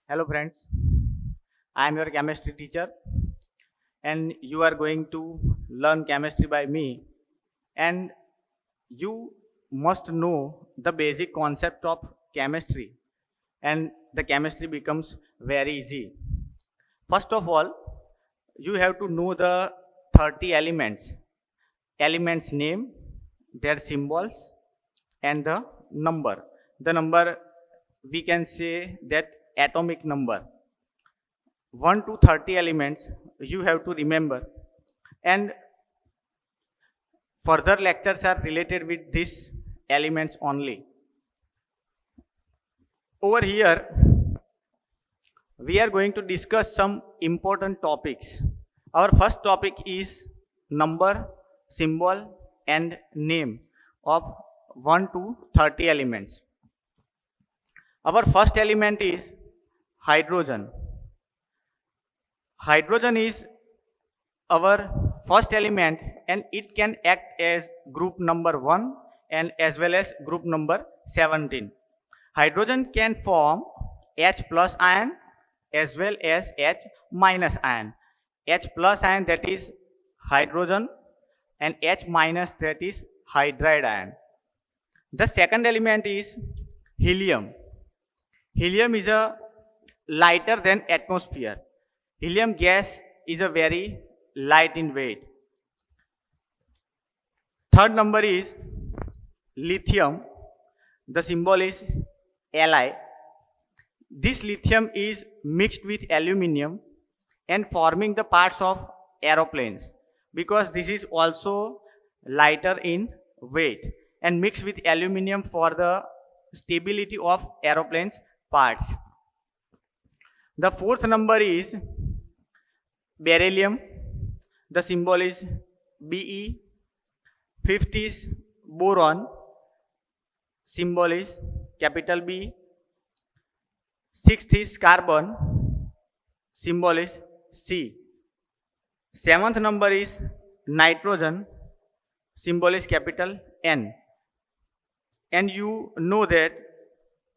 Hello friends, I am your chemistry teacher and you are going to learn chemistry by me, and you must know the basic concept of chemistry, and the chemistry becomes very easy. First of all, you have to know the 30 elements name, their symbols, and the number. The number, we can say that atomic number. 1 to 30 elements you have to remember, and further lectures are related with these elements only. Over here we are going to discuss some important topics. Our first topic is number, symbol, and name of 1 to 30 elements. Our first element is hydrogen. Hydrogen is our first element, and it can act as group number 1 and as well as group number 17. Hydrogen can form H plus ion as well as H minus ion. H plus ion, that is hydrogen, and H minus, that is hydride ion. The second element is helium. Helium is a lighter than atmosphere. Helium gas is a very light in weight. Third number is lithium. The symbol is Li. This lithium is mixed with aluminium and forming the parts of aeroplanes, because this is also lighter in weight and mixed with aluminium for the stability of aeroplanes parts. The fourth number is beryllium. The symbol is Be. Fifth is boron. Symbol is capital B. Sixth is carbon. Symbol is C. Seventh number is nitrogen. Symbol is capital N. And you know that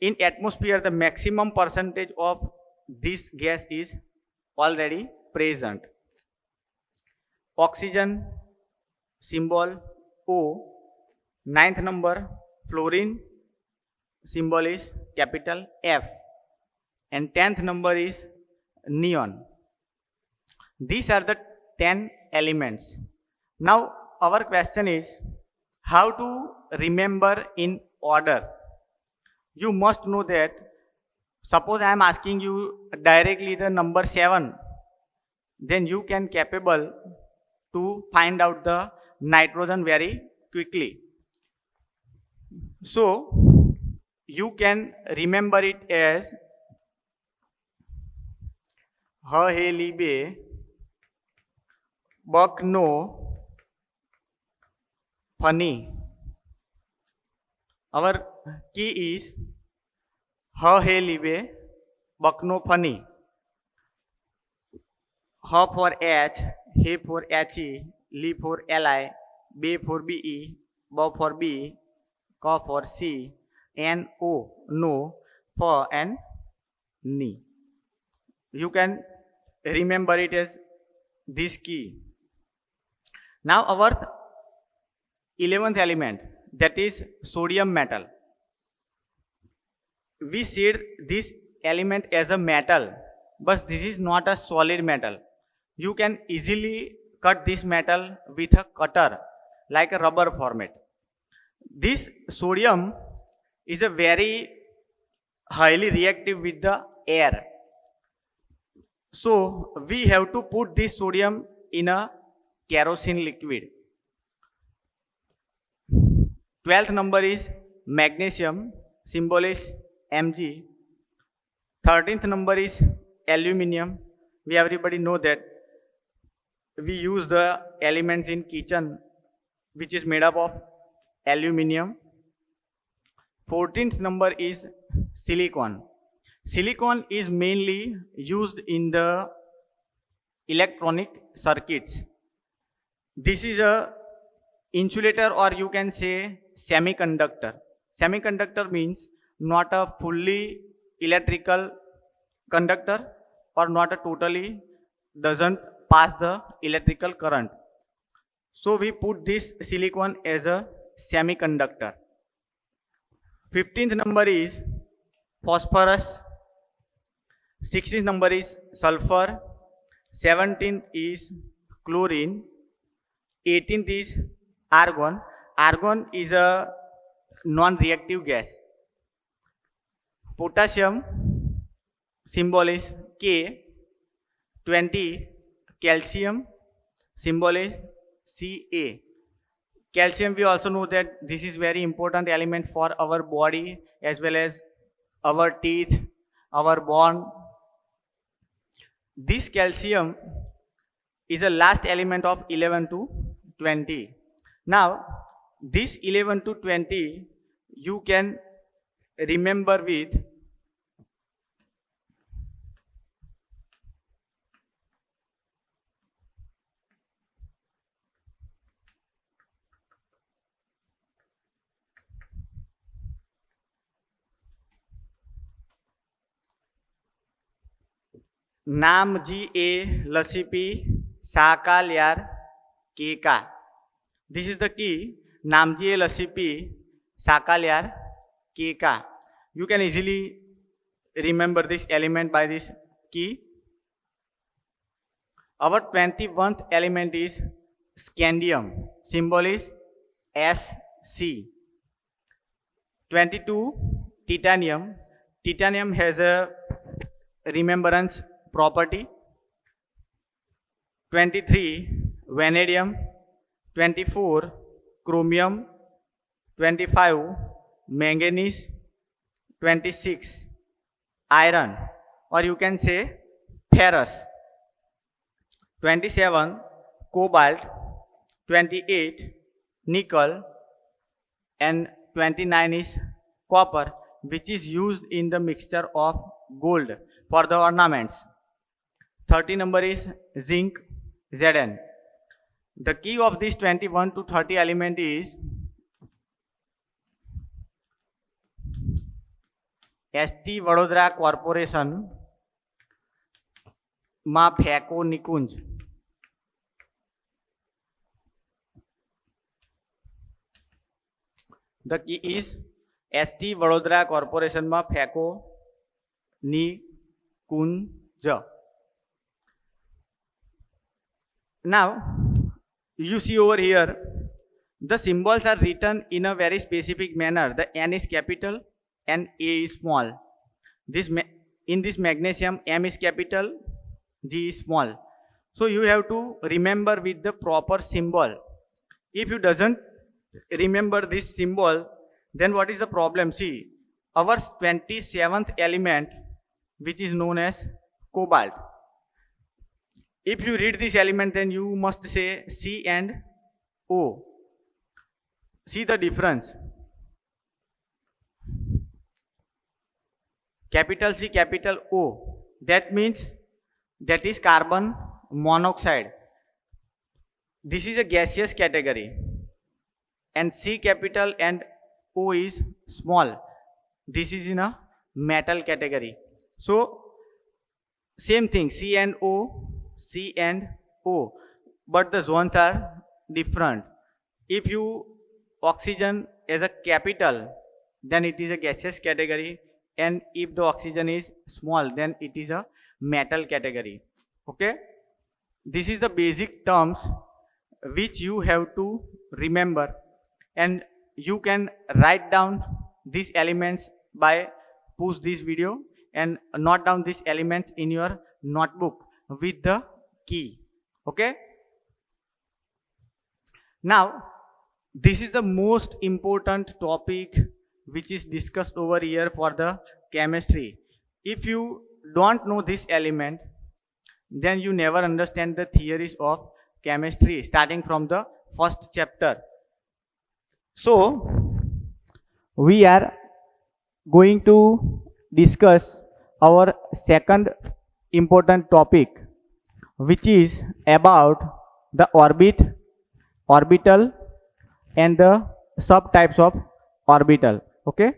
in atmosphere the maximum percentage of this gas is already present. Oxygen, symbol O. Ninth number fluorine, symbol is capital F. And 10th number is neon. These are the 10 elements. Now our question is how to remember in order. You must know that, suppose I am asking you directly the number 7, then you can capable to find out the nitrogen very quickly. So you can remember it as Helibe Buckno Funny. Our key is Helibe Buckno Funny. H for H, He for He, Li for Li, B for Be, B for B, K for C, N O no for and Ni. You can remember it as this key. Now our 11th element, that is sodium metal. We said this element as a metal, but this is not a solid metal. You can easily cut this metal with a cutter like a rubber format. This sodium is a very highly reactive with the air. So we have to put this sodium in a kerosene liquid. 12th number is magnesium, symbol is Mg. 13th number is aluminium. We everybody know that we use the elements in kitchen which is made up of aluminium. 14th number is silicon. Silicon is mainly used in the electronic circuits. This is a insulator, or you can say semiconductor. Semiconductor means not a fully electrical conductor or not a totally doesn't pass the electrical current. So we put this silicon as a semiconductor. 15th number is phosphorus, 16th number is sulfur, 17th is chlorine, 18th is argon. Argon is a non-reactive gas. Potassium symbol is K. 20 calcium symbol is Ca. Calcium, we also know that this is very important element for our body as well as our teeth, our bone. This calcium is a last element of 11 to 20. Now, this 11 to 20 you can remember with नाम जी ए लसीपी साकाल यार के का. This is the key. नाम जी ए लसीपी साकाल यार के का. You can easily remember this element by this key. Our 21st element is scandium. Symbol is Sc. 22 titanium. Titanium has a remembrance property. 23 vanadium, 24 chromium, 25 manganese, 26 iron, or you can say ferrous, 27 cobalt, 28 nickel, and 29 is copper, which is used in the mixture of gold for the ornaments. 30 number is zinc, Zn. The key of this 21 to 30 element is ST Vadodara corporation માં ફેકો Nikunj. The key is ST Vadodara corporation માં ફેકો Nikunj. Now, you see over here, the symbols are written in a very specific manner. The N is capital and A is small. In this magnesium, M is capital, G is small. So you have to remember with the proper symbol. If you doesn't remember this symbol, then what is the problem? See, our 27th element, which is known as cobalt. If you read this element, then you must say C and O. See the difference. Capital C, capital O. That means that is carbon monoxide. This is a gaseous category. And C capital and O is small. This is in a metal category. So, same thing, C and O, C and O, but the zones are different. If you oxygen as a capital, then it is a gaseous category, and if the oxygen is small, then it is a metal category. Okay, this is the basic terms which you have to remember, and you can write down these elements by push this video and note down these elements in your notebook with the key. Okay, now this is the most important topic which is discussed over here for the chemistry. If you don't know this element, then you never understand the theories of chemistry starting from the first chapter. So we are going to discuss our second important topic, which is about the orbital and the subtypes of orbital. Okay,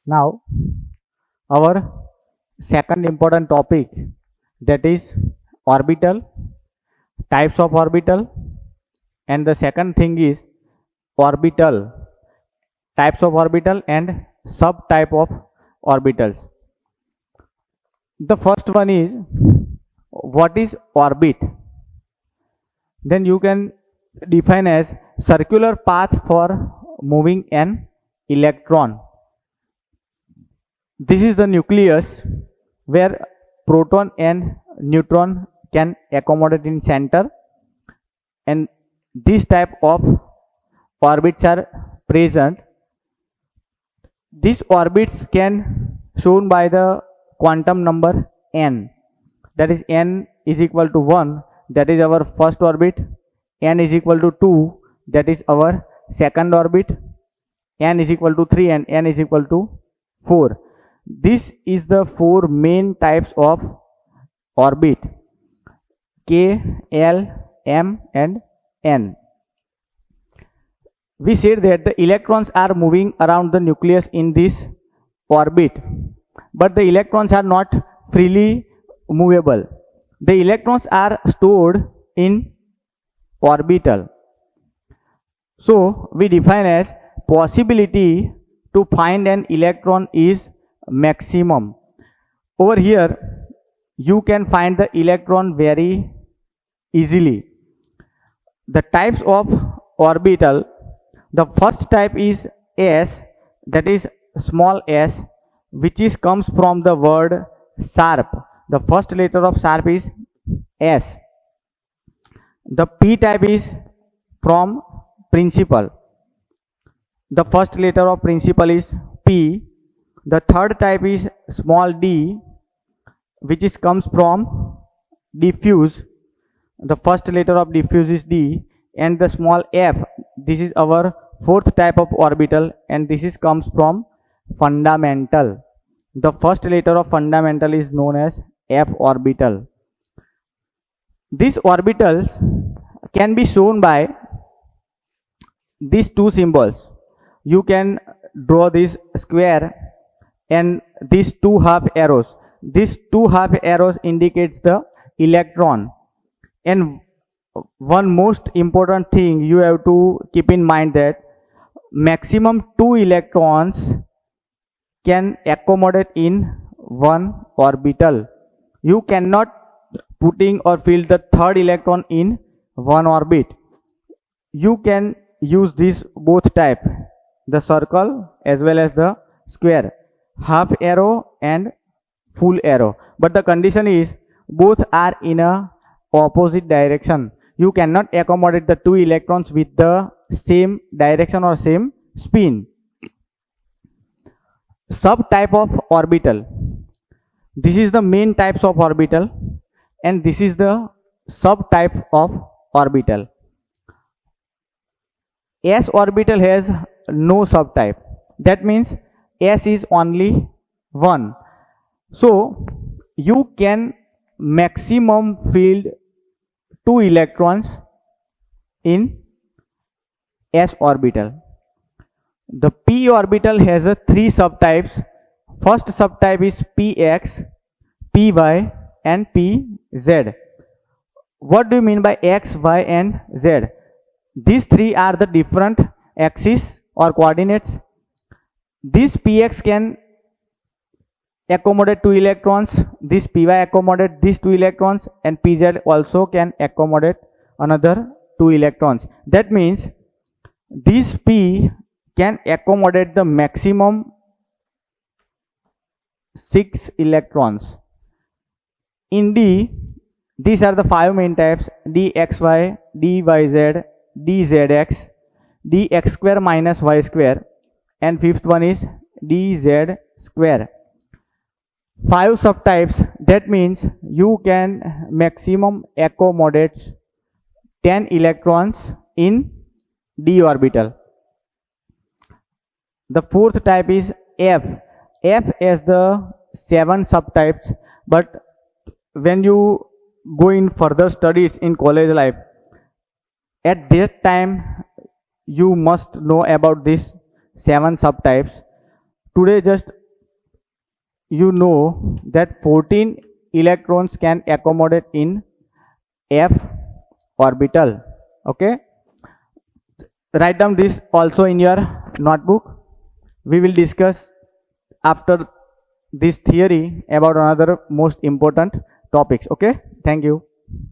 now our second important topic, that is orbital, types of orbital, and the second thing is orbital, types of orbital and subtype of orbitals. The first one is, what is orbit? Then you can define as circular path for moving an electron. This is the nucleus where proton and neutron can accommodate in center, and this type of orbits are present. These orbits can shown by the quantum number n, that is n is equal to 1, that is our first orbit, n is equal to 2, that is our second orbit, n is equal to 3, and n is equal to 4. This is the four main types of orbit: K, L, M and N. We said that the electrons are moving around the nucleus in this orbit, but the electrons are not freely movable. The electrons are stored in orbital. So we define as possibility to find an electron is maximum. Over here you can find the electron very easily. The types of orbital, the first type is S, that is small s, which is comes from the word sharp. The first letter of sharp is S. The P type is from principal. The first letter of principal is P. The third type is small d, which is comes from diffuse. The first letter of diffuse is D. And the small f, this is our fourth type of orbital, and this is comes from fundamental. The first letter of fundamental is known as f orbital. These orbitals can be shown by these two symbols. You can draw this square and these two half arrows. These two half arrows indicates the electron. And one most important thing you have to keep in mind, that maximum 2 electrons can accommodate in one orbital. You cannot putting or fill the third electron in one orbit. You can use this both type, the circle as well as the square, half arrow and full arrow, but the condition is both are in a opposite direction. You cannot accommodate the 2 electrons with the same direction or same spin. Subtype of orbital, this is the main types of orbital and this is the subtype of orbital. S orbital has no subtype, that means S is only 1. So you can maximum field 2 electrons in S orbital. The P orbital has a 3 subtypes. First subtype is Px, Py and Pz. What do you mean by x, y and z? These three are the different axes or coordinates. This Px can accommodate 2 electrons, this Py accommodate these 2 electrons, and Pz also can accommodate another 2 electrons. That means this P can accommodate the maximum 6 electrons. In D, these are the 5 main types: dxy, dyz, dzx, dx square minus y square, and fifth one is dz square. 5 subtypes, that means you can maximum accommodate 10 electrons in d orbital. The fourth type is F. F has the 7 subtypes, but when you go in further studies in college life, at that time you must know about these 7 subtypes. Today just you know that 14 electrons can accommodate in f orbital. Okay, write down this also in your notebook. We will discuss after this theory about another most important topics. Okay, thank you.